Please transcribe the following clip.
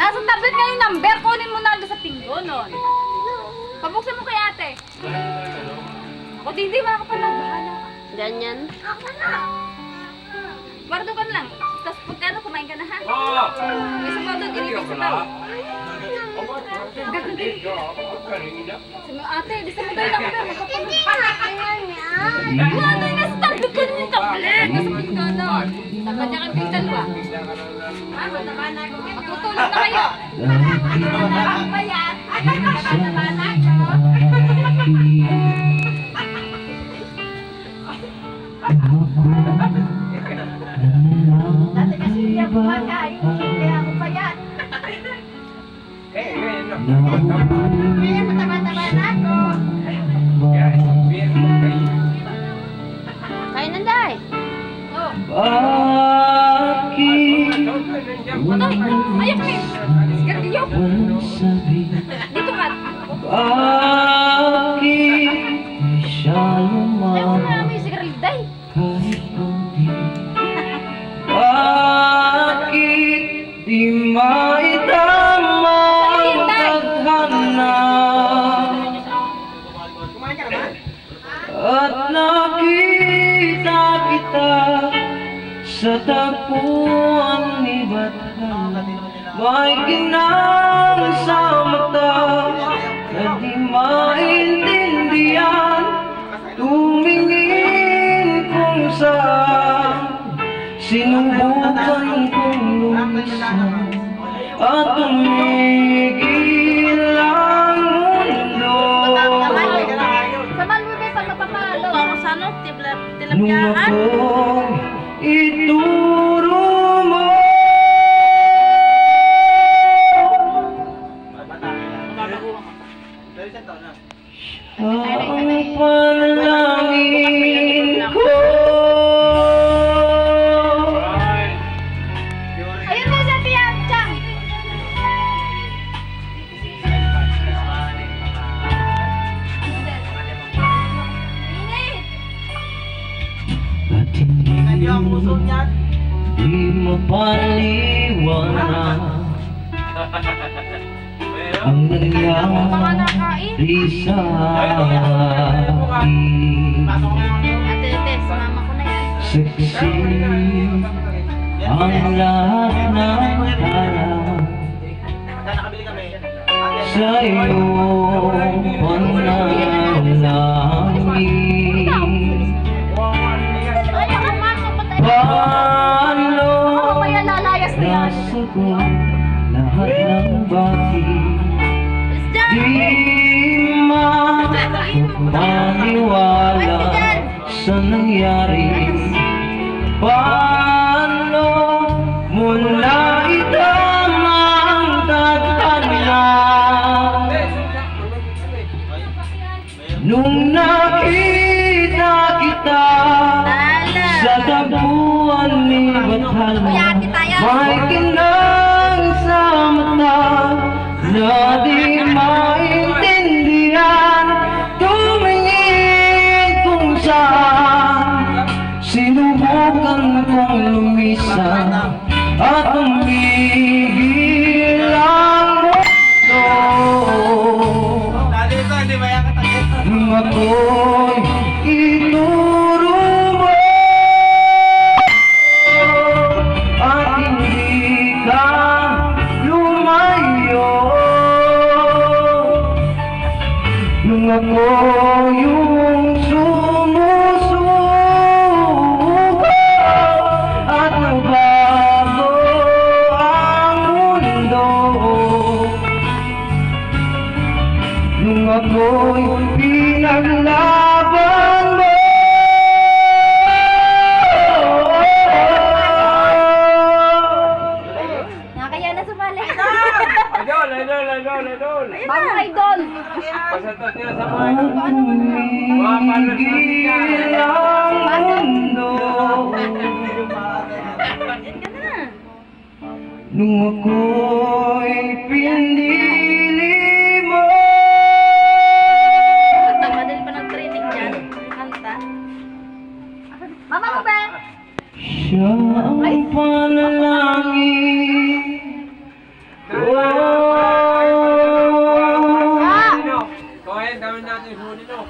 Nasa tablet nga yung number. Kunin mo na doon sa pingo nun. Pabuksan mo kay ate. Ako hindi mga kapala. Bahala ka. Ganyan. Guardo ka na lang. Tapos pagkano kumain ka na ha? Oo. Isa pa doon. Inipin sa tao. Ate, di sa mga lang pero ano yung nasa tablet ko yung tablet? Nasa pingo nun. Dapat niya kang kayong dalawa. Matutulog na kayo. Ang bayat. Mataba na ako. Dati kasi hindi ako makain. Kaya ako bayat. Kaya mataba-taba na ako. Kain na, Day. Oh. Bakit Ayaw kami. Sigarilyo. Dito ka. Bakit siya Ayaw ko na lumabas may sigarilyo, day. kahit kunti? Bakit di maitama ang tadhana? At nakita kita sa tapuan ni Bathala. May ginang sa mata na di maintindihan. Tumingin kung saan, sinubukan kong lumisan at tumigil ang mundo. Saman mo ba pag napapalo? Ako sa ano? Nung Tilapyaan? ako ituro mo ang panalangin ko. Ayun na sa tiyan, Chang. Init. At hindi mapaliwanag ang nangyari sa akin. Ate, ate, sumama ko na yan. Saksi ang lahat ng harap sa iyong panalangin. Ay, nakamasok pa tayo. Paano Mamaya lalayas na yan. nasagot lahat ng bakit? Di maniwala sa nangyari. Paano mo naitama ang tadhana? Nung nakita kita sa tabuan ni Bathala, may kinang sa mata na di maintindihan. Tumingin kung saan, sinubukan kong lumisan at umigil ang mundo. Nung ako'y ituro mo at hindi ka lumayo. Nung ako yung sumusuko at nabago ang mundo. Nung ako'y pinaglaban mo. Nakakaya na sumali. Idol! Bago idol. Pasatot nila sa mga At tumigil ang mundo. Nung ako'y pinili mo. Madali pa ng training dyan. Kanta. Mama mo ba? Siya ang panalangin ko dami natin huli no.